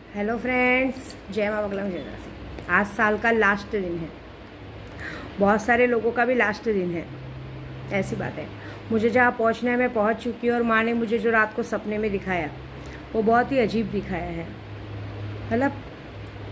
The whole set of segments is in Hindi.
हेलो फ्रेंड्स, जय माँ बगला जय से। आज साल का लास्ट दिन है, बहुत सारे लोगों का भी लास्ट दिन है। ऐसी बात है, मुझे जहाँ पहुँचना है मैं पहुँच चुकी हूँ और माँ ने मुझे जो रात को सपने में दिखाया वो बहुत ही अजीब दिखाया है। मतलब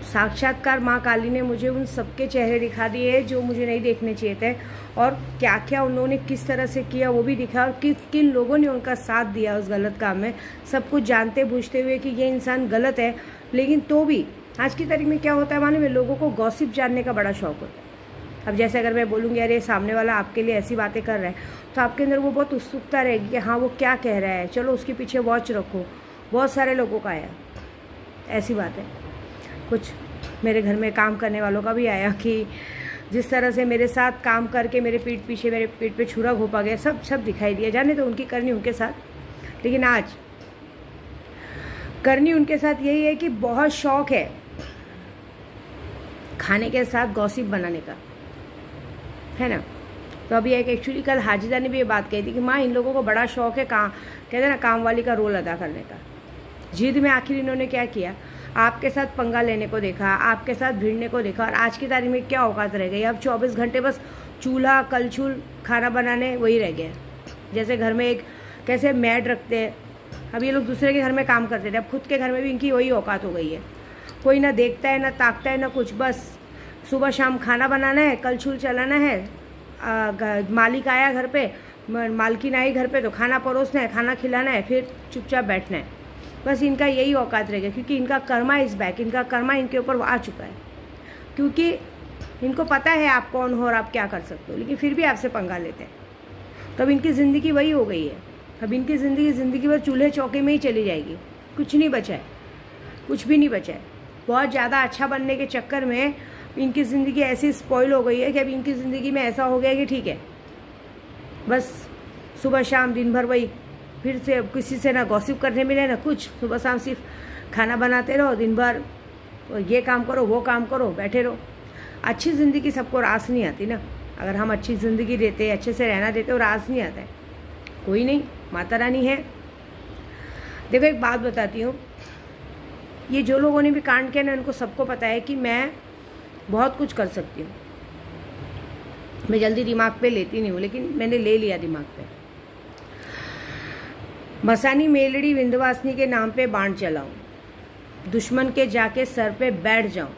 साक्षात्कार माँ काली ने मुझे उन सबके चेहरे दिखा दिए जो मुझे नहीं देखने चाहिए थे, और क्या क्या उन्होंने किस तरह से किया वो भी दिखा, और किन किन लोगों ने उनका साथ दिया उस गलत काम में, सब कुछ जानते बूझते हुए कि ये इंसान गलत है। लेकिन तो भी आज की तारीख में क्या होता है मालूम है, लोगों को गॉसिप जानने का बड़ा शौक होता है। अब जैसे अगर मैं बोलूँगी अरे सामने वाला आपके लिए ऐसी बातें कर रहा है, तो आपके अंदर वो बहुत उत्सुकता रहेगी कि हाँ वो क्या कह रहा है, चलो उसके पीछे वॉच रखो। बहुत सारे लोगों का आया, ऐसी बात है। कुछ मेरे घर में काम करने वालों का भी आया कि जिस तरह से मेरे साथ काम करके मेरे पीठ पे छुरा घोपा गया, सब दिखाई दिया। जाने तो उनकी करनी उनके साथ, लेकिन आज करनी उनके साथ यही है कि बहुत शौक है खाने के साथ गॉसिप बनाने का, है ना। तो अभी एक एक्चुअली कल हाजिदा ने भी ये बात कही थी कि माँ इन लोगों को बड़ा शौक है कहते हैं ना काम वाली का रोल अदा करने का। जिद में आखिर इन्होंने क्या किया, आपके साथ पंगा लेने को देखा, आपके साथ भिड़ने को देखा, और आज की तारीख में क्या औकात रह गई। अब 24 घंटे बस चूल्हा कलछुल खाना बनाने वही रह गया। जैसे घर में एक कैसे मैड रखते हैं, अब ये लोग दूसरे के घर में काम करते थे, अब खुद के घर में भी इनकी वही औकात हो गई है। कोई ना देखता है ना ताकता है ना कुछ, बस सुबह शाम खाना बनाना है, कलछुल चलाना है। मालिक आया घर पे, मालकिन आई घर पे तो खाना परोसना है, खाना खिलाना है, फिर चुपचाप बैठना है। बस इनका यही औकात रहेगा, क्योंकि इनका कर्मा इस बैक, इनका कर्मा इनके ऊपर आ चुका है। क्योंकि इनको पता है आप कौन हो और आप क्या कर सकते हो, लेकिन फिर भी आपसे पंगा लेते हैं। तो अब इनकी ज़िंदगी वही हो गई है। अब इनकी ज़िंदगी भर चूल्हे चौके में ही चली जाएगी, कुछ नहीं बचा है, कुछ भी नहीं बचा है। बहुत ज़्यादा अच्छा बनने के चक्कर में इनकी ज़िंदगी ऐसी स्पॉइल हो गई है कि अब इनकी ज़िंदगी में ऐसा हो गया कि ठीक है बस सुबह शाम दिन भर वही, फिर से किसी से ना गॉसिप करने मिले ना कुछ, सुबह शाम सिर्फ खाना बनाते रहो दिन भर, ये काम करो वो काम करो, बैठे रहो। अच्छी ज़िंदगी सबको रास नहीं आती ना। अगर हम अच्छी ज़िंदगी देते, अच्छे से रहना देते और रास नहीं आता है, कोई नहीं, माता रानी है। देखो एक बात बताती हूँ, ये जो लोगों ने भी कांड किया ना, उनको सबको पता है कि मैं बहुत कुछ कर सकती हूँ। मैं जल्दी दिमाग पे लेती नहीं हूँ, लेकिन मैंने ले लिया दिमाग पे। मसानी मेलड़ी विंध्यवासिनी के नाम पे बाण चलाऊं, दुश्मन के जाके सर पे बैठ जाऊं,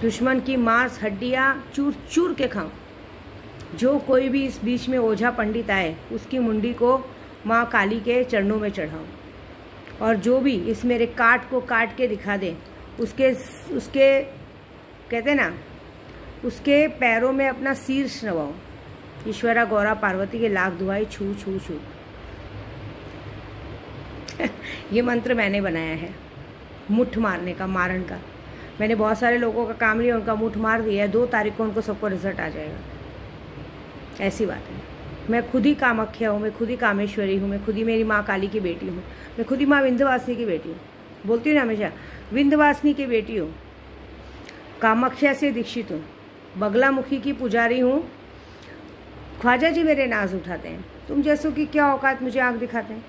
दुश्मन की मांस हड्डियां चूर चूर के खाऊं। जो कोई भी इस बीच में ओझा पंडित आए उसकी मुंडी को माँ काली के चरणों में चढ़ाऊं, और जो भी इस मेरे काट को काट के दिखा दे उसके कहते ना उसके पैरों में अपना शीर्ष नवाऊं। ईश्वरा गौरा पार्वती के लाख दुआई छू छू छू। ये मंत्र मैंने बनाया है, मुठ मारने का, मारण का। मैंने बहुत सारे लोगों का काम लिया, उनका मुठ मार दिया है। 2 तारीख को उनको सबको रिजल्ट आ जाएगा। ऐसी बात है। मैं खुद ही कामाख्या हूँ, मैं खुद ही कामेश्वरी हूँ, मैं खुद ही मेरी माँ काली की बेटी हूँ, मैं खुद ही माँ विंध्यवासिनी की बेटी हूँ। बोलती हूँ ना हमेशा, विंध्यवासिनी की बेटी हूँ, कामाख्या से दीक्षित हूँ, बगलामुखी की पुजारी हूँ। ख्वाजा जी मेरे नाज उठाते हैं, तुम जैसों की क्या औकात मुझे आँख दिखाते हैं।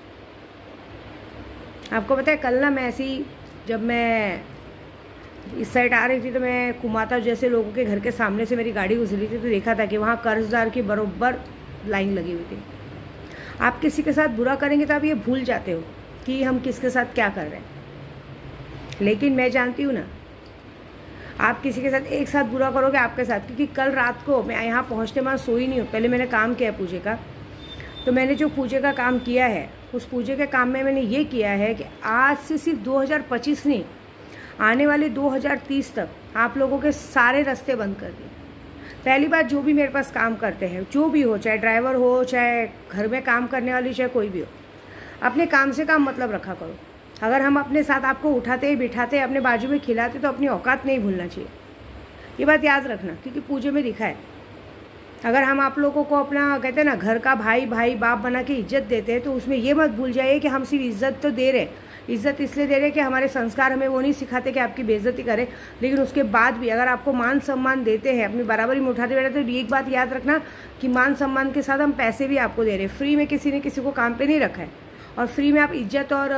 आपको पता है कल ना मैं ऐसी, जब मैं इस साइड आ रही थी तो मैं कुमाता जैसे लोगों के घर के सामने से मेरी गाड़ी गुजरी थी, तो देखा था कि वहाँ कर्जदार की बरोबर लाइन लगी हुई थी। आप किसी के साथ बुरा करेंगे तो आप ये भूल जाते हो कि हम किसके साथ क्या कर रहे हैं, लेकिन मैं जानती हूँ ना, आप किसी के साथ एक साथ बुरा करोगे आपके साथ। क्योंकि कल रात को मैं यहाँ पहुँचते मैं सोई नहीं हूँ, पहले मैंने काम किया है पूजे का। तो मैंने जो पूजे का काम किया है, उस पूजे के काम में मैंने ये किया है कि आज से सिर्फ 2025 नहीं, आने वाले 2030 तक आप लोगों के सारे रास्ते बंद कर दिए। पहली बात, जो भी मेरे पास काम करते हैं, जो भी हो, चाहे ड्राइवर हो, चाहे घर में काम करने वाली, चाहे कोई भी हो, अपने काम से काम मतलब रखा करो। अगर हम अपने साथ आपको उठाते बिठाते अपने बाजू में खिलाते तो अपनी औकात नहीं भूलना चाहिए। ये बात याद रखना, क्योंकि पूजे में दिखा है अगर हम आप लोगों को अपना कहते हैं ना घर का भाई बाप बना के इज्जत देते हैं, तो उसमें ये मत भूल जाइए कि हम सिर्फ इज्जत तो दे रहे, इज्जत इसलिए दे रहे कि हमारे संस्कार हमें वो नहीं सिखाते कि आपकी बेइज्जती करें, लेकिन उसके बाद भी अगर आपको मान सम्मान देते हैं, अपनी बराबरी में उठाते बैठे, तो एक बात याद रखना कि मान सम्मान के साथ हम पैसे भी आपको दे रहे हैं। फ्री में किसी ने किसी को काम पे नहीं रखा है। और फ्री में आप इज्जत और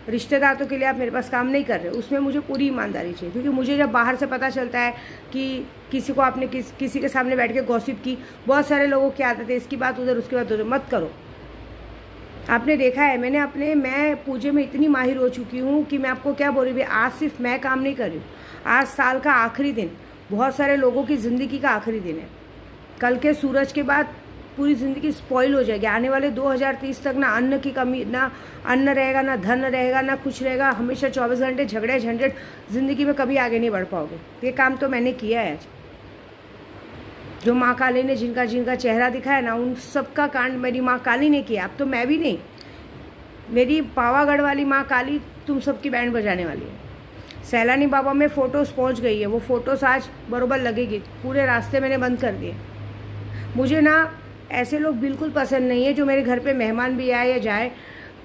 रिश्तेदारों के लिए आप मेरे पास काम नहीं कर रहे, उसमें मुझे पूरी ईमानदारी चाहिए। क्योंकि मुझे जब बाहर से पता चलता है कि किसी को आपने किसी के सामने बैठ के गॉसिप की, बहुत सारे लोगों की आदत है इसकी बात उधर उसकी बात उधर, मत करो। आपने देखा है, मैं पूजे में इतनी माहिर हो चुकी हूँ कि मैं आपको क्या बोल रही हूँ, आज सिर्फ मैं काम नहीं कर रही हूँ, आज साल का आखिरी दिन, बहुत सारे लोगों की ज़िंदगी का आखिरी दिन है। कल के सूरज के बाद पूरी ज़िंदगी स्पॉइल हो जाएगी। आने वाले 2030 तक ना अन्न की कमी, ना अन्न रहेगा, ना धन रहेगा, ना कुछ रहेगा। हमेशा 24 घंटे झगड़े झंझट, ज़िंदगी में कभी आगे नहीं बढ़ पाओगे। ये काम तो मैंने किया है आज। जो माँ काली ने जिनका जिनका चेहरा दिखाया ना, उन सबका कांड मेरी माँ काली ने किया। अब तो मैं भी नहीं, मेरी पावागढ़ वाली माँ काली तुम सबकी बैंड बजाने वाली है। सैलानी बाबा में फ़ोटोज़ पहुँच गई है, वो फ़ोटोज़ आज बरोबर लगेगी। पूरे रास्ते मैंने बंद कर दिए। मुझे ना ऐसे लोग बिल्कुल पसंद नहीं है जो मेरे घर पे मेहमान भी आए या जाए,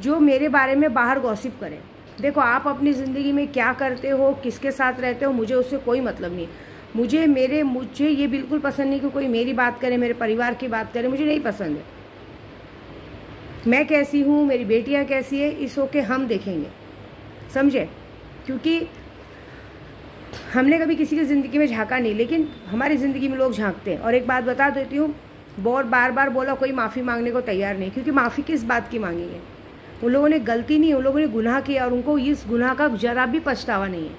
जो मेरे बारे में बाहर गॉसिप करें। देखो, आप अपनी ज़िंदगी में क्या करते हो, किसके साथ रहते हो, मुझे उससे कोई मतलब नहीं। मुझे ये बिल्कुल पसंद नहीं कि कोई मेरी बात करे, मेरे परिवार की बात करे, मुझे नहीं पसंद है। मैं कैसी हूँ, मेरी बेटियाँ कैसी है, इस होके हम देखेंगे, समझे? क्योंकि हमने कभी किसी की ज़िंदगी में झांका नहीं, लेकिन हमारी ज़िंदगी में लोग झांकते हैं। और एक बात बता देती हूँ, बहुत बार बार बोला, कोई माफ़ी मांगने को तैयार नहीं, क्योंकि माफ़ी किस बात की मांगेंगे? उन लोगों ने गलती नहीं, उन लोगों ने गुनाह किया और उनको इस गुनाह का जरा भी पछतावा नहीं है।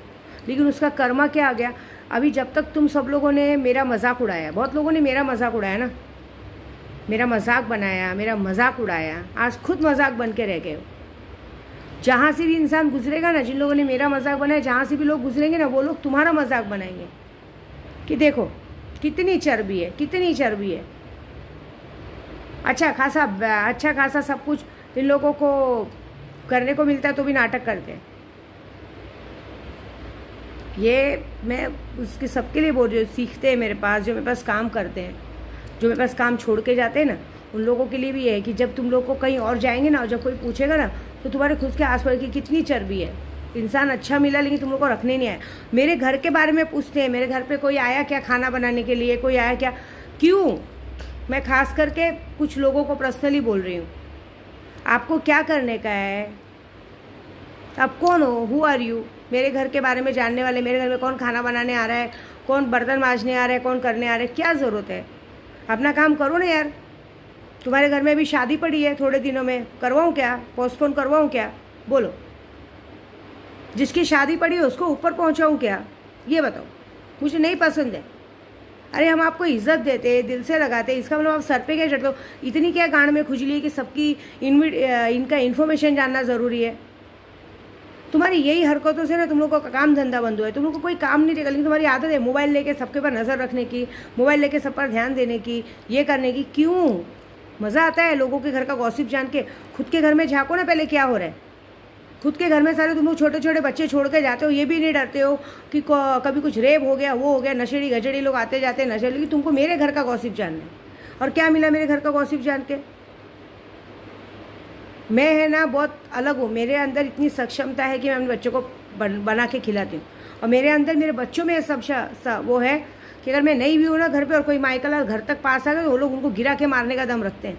लेकिन उसका कर्मा क्या आ गया? अभी जब तक तुम सब लोगों ने मेरा मजाक उड़ाया, बहुत लोगों ने मेरा मजाक उड़ाया ना, मेरा मजाक बनाया, मेरा मजाक उड़ाया, आज खुद मजाक बन के रह गए हो। जहाँ से भी इंसान गुजरेगा ना, जिन लोगों ने मेरा मजाक बनाया, जहाँ से भी लोग गुजरेंगे ना, वो लोग तुम्हारा मजाक बनाएंगे कि देखो कितनी चर्बी है, कितनी चर्बी है। अच्छा खासा सब कुछ इन लोगों को करने को मिलता है तो भी नाटक करते हैं। ये मैं उसके सबके लिए बोल रही हूँ, सीखते हैं मेरे पास, जो मेरे पास काम करते हैं, जो मेरे पास काम छोड़ के जाते हैं ना, उन लोगों के लिए भी ये है कि जब तुम लोग को कहीं और जाएंगे ना, और जब कोई पूछेगा ना, तो तुम्हारे खुद के आस पास की कितनी चर्बी है। इंसान अच्छा मिला लेकिन तुम लोग को रखने नहीं आया। मेरे घर के बारे में पूछते हैं, मेरे घर पे कोई आया क्या खाना बनाने के लिए, कोई आया क्या? क्यों? मैं खास करके कुछ लोगों को पर्सनली बोल रही हूँ, आपको क्या करने का है? आप कौन हो? Who are you? मेरे घर के बारे में जानने वाले, मेरे घर में कौन खाना बनाने आ रहा है, कौन बर्तन मांजने आ रहा है, कौन करने आ रहा है, क्या ज़रूरत है? अपना काम करो ना यार। तुम्हारे घर में अभी शादी पड़ी है, थोड़े दिनों में करवाऊँ क्या? पोस्टपोन करवाऊँ क्या? बोलो। जिसकी शादी पड़ी है उसको ऊपर पहुँचाऊँ क्या? ये बताओ। मुझे नहीं पसंद है। अरे हम आपको इज्जत देते, दिल से लगाते, इसका मतलब आप सर पे क्या चढ़ते हो? इतनी क्या गांड में खुजली है कि सबकी इनका इन्फॉर्मेशन जानना ज़रूरी है? तुम्हारी यही हरकतों से ना तुम लोग का काम धंधा बंद हुआ है। तुम लोग को कोई काम नहीं देगा, लेकिन तुम्हारी आदत है मोबाइल लेके सबके पर नज़र रखने की, मोबाइल लेके सब पर ध्यान देने की, ये करने की। क्यों? मज़ा आता है लोगों के घर का गॉसिप जान के। खुद के घर में झाँको ना पहले क्या हो रहा है। खुद के घर में सारे तुम लोग छोटे छोटे बच्चे छोड़ के जाते हो, ये भी नहीं डरते हो कि कभी कुछ रेप हो गया, वो हो गया, नशेड़ी गजड़ी लोग आते जाते नशे। लेकिन तुमको मेरे घर का गॉसिप जानना है। और क्या मिला मेरे घर का गॉसिप जान के? मैं है ना बहुत अलग हूँ। मेरे अंदर इतनी सक्षमता है कि मैं अपने बच्चों को बना के खिलाती हूँ। और मेरे अंदर, मेरे बच्चों में सब वो है कि अगर मैं नहीं भी हूँ ना घर पे और कोई माइकल घर तक पास आ गए तो वो लोग उनको गिरा के मारने का दम रखते हैं।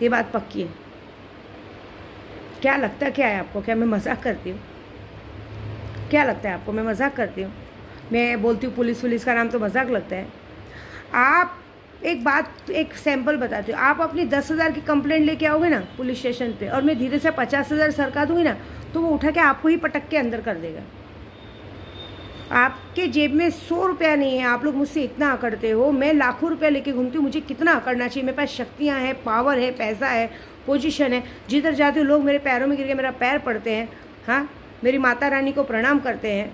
ये बात पक्की है। क्या लगता क्या है आपको? क्या मैं मजाक करती हूँ? क्या लगता है आपको मैं मजाक करती हूँ? मैं बोलती हूँ पुलिस का नाम तो मजाक लगता है? आप एक बात, एक सैंपल बताती हूँ। आप अपनी 10,000 की कंप्लेंट लेके आओगे ना पुलिस स्टेशन पे, और मैं धीरे से 50,000 सरका दूंगी ना, तो वो उठा के आपको ही पटक के अंदर कर देगा। आपके जेब में 100 रुपया नहीं है, आप लोग मुझसे इतना अकड़ते हो। मैं लाखों रुपया लेके घूमती हूँ, मुझे कितना अकड़ना चाहिए? मेरे पास शक्तियाँ हैं, पावर है, पैसा है, पोजीशन है। जिधर जाते हो लोग मेरे पैरों में गिर के मेरा पैर पड़ते हैं। हाँ, मेरी माता रानी को प्रणाम करते हैं।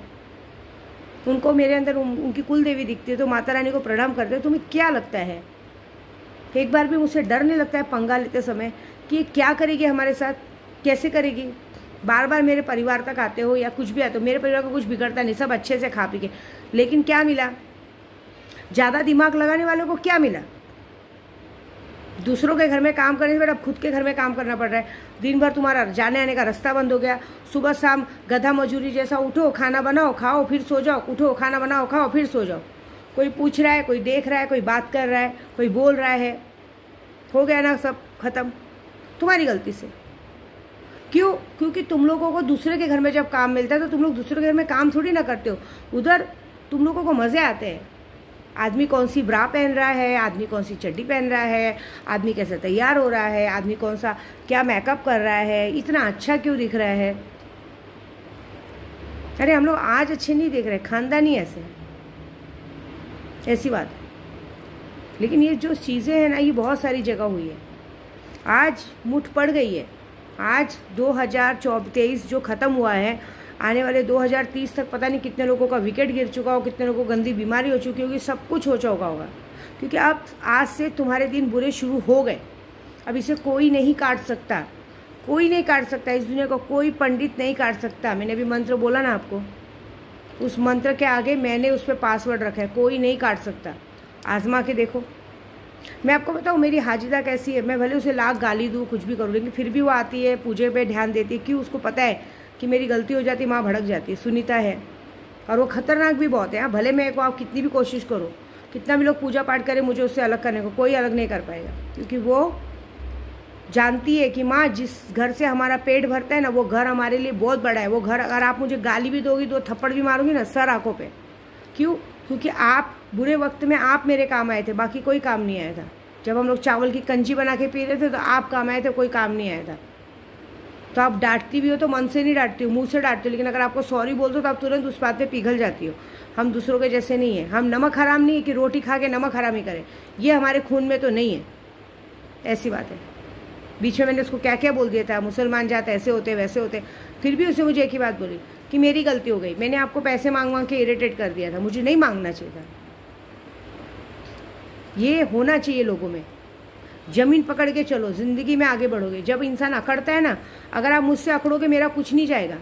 उनको मेरे अंदर उनकी कुल देवी दिखती है तो माता रानी को प्रणाम करते हैं। तुम्हें क्या लगता है? एक बार भी मुझसे डर नहीं लगता है पंगा लेते समय कि क्या करेगी हमारे साथ, कैसे करेगी? बार बार मेरे परिवार तक आते हो या कुछ भी आते हो, मेरे परिवार को कुछ बिगड़ता नहीं, सब अच्छे से खा पी के। लेकिन क्या मिला? ज़्यादा दिमाग लगाने वालों को क्या मिला? दूसरों के घर में काम करने से बेटा खुद के घर में काम करना पड़ रहा है। दिन भर तुम्हारा जाने आने का रास्ता बंद हो गया। सुबह शाम गधा मजूरी जैसा, उठो खाना बनाओ खाओ फिर सो जाओ, उठो खाना बनाओ खाओ फिर सो जाओ। कोई पूछ रहा है, कोई देख रहा है, कोई बात कर रहा है, कोई बोल रहा है। हो गया ना सब खत्म, तुम्हारी गलती से। क्यों? क्योंकि तुम लोगों को दूसरे के घर में जब काम मिलता है तो तुम लोग दूसरे के घर में काम थोड़ी ना करते हो, उधर तुम लोगों को मज़े आते हैं। आदमी कौन सी ब्रा पहन रहा है, आदमी कौन सी चड्डी पहन रहा है, आदमी कैसे तैयार हो रहा है, आदमी कौन सा क्या मेकअप कर रहा है, इतना अच्छा क्यों दिख रहा है। अरे हम लोग आज अच्छे नहीं देख रहे, खानदानी ऐसे है, ऐसी बात है। लेकिन ये जो चीज़ें हैं ना, ये बहुत सारी जगह हुई है। आज मुठ पड़ गई है। आज 2023 जो ख़त्म हुआ है, आने वाले 2030 तक पता नहीं कितने लोगों का विकेट गिर चुका हो, कितने लोगों को गंदी बीमारी हो चुकी होगी, सब कुछ हो चुका होगा। क्योंकि अब आज से तुम्हारे दिन बुरे शुरू हो गए। अब इसे कोई नहीं काट सकता, कोई नहीं काट सकता, इस दुनिया को कोई पंडित नहीं काट सकता। मैंने अभी मंत्र बोला ना आपको, उस मंत्र के आगे मैंने उस पर पासवर्ड रखा है, कोई नहीं काट सकता। आजमा के देखो। मैं आपको बताऊँ मेरी हाजिदा कैसी है, मैं भले उसे लाख गाली दूँ, कुछ भी करूँ, लेकिन फिर भी वो आती है, पूजे पे ध्यान देती है। क्यों? उसको पता है कि मेरी गलती हो जाती, माँ भड़क जाती है। सुनीता है और वो खतरनाक भी बहुत है। भले मैं को आप कितनी भी कोशिश करो, कितना भी लोग पूजा पाठ करें मुझे उससे अलग करने को, कोई अलग नहीं कर पाएगा। क्योंकि वो जानती है कि माँ जिस घर से हमारा पेट भरता है ना, वो घर हमारे लिए बहुत बड़ा है। वो घर अगर आप मुझे गाली भी दोगी, 2 थप्पड़ भी मारोगी ना, सर आंखों पे। क्यों? क्योंकि आप बुरे वक्त में आप मेरे काम आए थे, बाकी कोई काम नहीं आया था। जब हम लोग चावल की कंजी बना के पी रहे थे तो आप काम आए थे, कोई काम नहीं आया था। तो आप डांटती भी हो तो मन से नहीं डांटती हो, मुंह से डांटती हो, लेकिन अगर आपको सॉरी बोल दो तो आप तुरंत उस बात पे पिघल जाती हो। हम दूसरों के जैसे नहीं है। हम नमक हराम नहीं है कि रोटी खा के नमक हराम ही करें, ये हमारे खून में तो नहीं है। ऐसी बात है। बीच में मैंने उसको क्या क्या बोल दिया था, मुसलमान जात ऐसे होते वैसे होते, फिर भी उसे मुझे एक ही बात बोली कि मेरी गलती हो गई, मैंने आपको पैसे मांग मांग के इरिटेट कर दिया था, मुझे नहीं मांगना चाहिए था। ये होना चाहिए लोगों में। जमीन पकड़ के चलो, ज़िंदगी में आगे बढ़ोगे। जब इंसान अकड़ता है ना, अगर आप मुझसे अकड़ोगे मेरा कुछ नहीं जाएगा,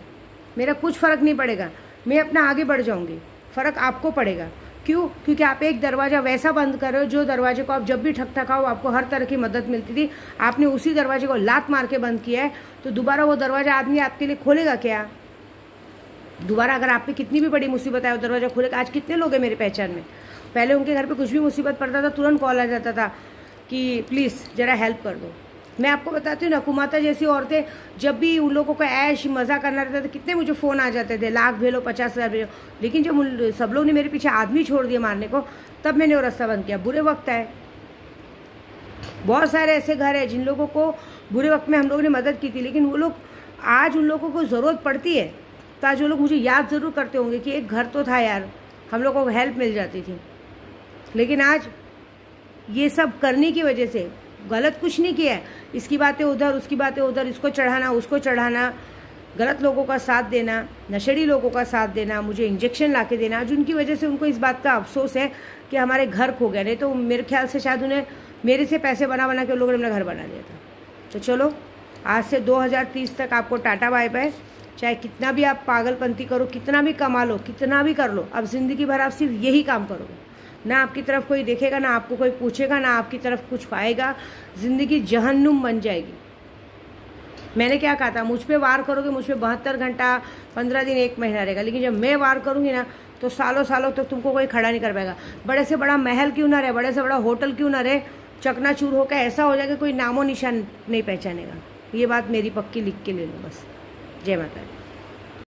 मेरा कुछ फ़र्क नहीं पड़ेगा, मैं अपना आगे बढ़ जाऊंगी। फ़र्क आपको पड़ेगा। क्यों? क्योंकि आप एक दरवाज़ा वैसा बंद कर रहे हो जो दरवाजे को आप जब भी ठकठकाओ आपको हर तरह की मदद मिलती थी, आपने उसी दरवाजे को लात मार के बंद किया है। तो दोबारा वो दरवाज़ा आदमी आपके लिए खोलेगा क्या? दोबारा अगर आप पे कितनी भी बड़ी मुसीबत आए वो दरवाज़ा खोलेगा। आज कितने लोग हैं मेरे पहचान में, पहले उनके घर पे कुछ भी मुसीबत पड़ता था तुरंत कॉल आ जाता था कि प्लीज़ ज़रा हेल्प कर दो। मैं आपको बताती हूँ ना, कुमाता जैसी औरतें जब भी उन लोगों को ऐश मज़ा करना रहता था, कितने मुझे फ़ोन आ जाते थे, लाख भेजो 50,000 भेजो। लेकिन जब सब लोग ने मेरे पीछे आदमी छोड़ दिया मारने को, तब मैंने वो रास्ता बंद किया। बुरे वक्त आए, बहुत सारे ऐसे घर हैं जिन लोगों को बुरे वक्त में हम लोगों ने मदद की थी, लेकिन वो लोग आज उन लोगों को ज़रूरत पड़ती है तो आज वो लोग मुझे याद ज़रूर करते होंगे कि एक घर तो था यार, हम लोगों को हेल्प मिल जाती थी। लेकिन आज ये सब करने की वजह से गलत कुछ नहीं किया है, इसकी बातें उधर, उसकी बातें उधर, इसको चढ़ाना उसको चढ़ाना, गलत लोगों का साथ देना, नशेड़ी लोगों का साथ देना, मुझे इंजेक्शन ला के देना, जिनकी वजह से उनको इस बात का अफसोस है कि हमारे घर खो गए। नहीं तो मेरे ख्याल से शायद उन्हें मेरे से पैसे बना बना के उन लोगों ने अपना घर बना लिया था। तो चलो, आज से 2030 तक आपको टाटा बाय बाय। चाहे कितना भी आप पागलपंती करो, कितना भी कमा लो, कितना भी कर लो, अब ज़िंदगी भर आप सिर्फ यही काम करोगे। ना आपकी तरफ कोई देखेगा, ना आपको कोई पूछेगा, ना आपकी तरफ कुछ पाएगा। ज़िंदगी जहन्नुम बन जाएगी। मैंने क्या कहा था, मुझ पे वार करोगे, मुझ पे 72 घंटा 15 दिन 1 महीना रहेगा, लेकिन जब मैं वार करूँगी ना तो सालों सालों तक तुमको कोई खड़ा नहीं कर पाएगा। बड़े से बड़ा महल क्यों ना रहे, बड़े से बड़ा होटल क्यों ना रहे, चकनाचूर होकर ऐसा हो जाएगा कोई नामो निशान नहीं पहचानेगा। ये बात मेरी पक्की लिख के ले लो बस। जय माता दी।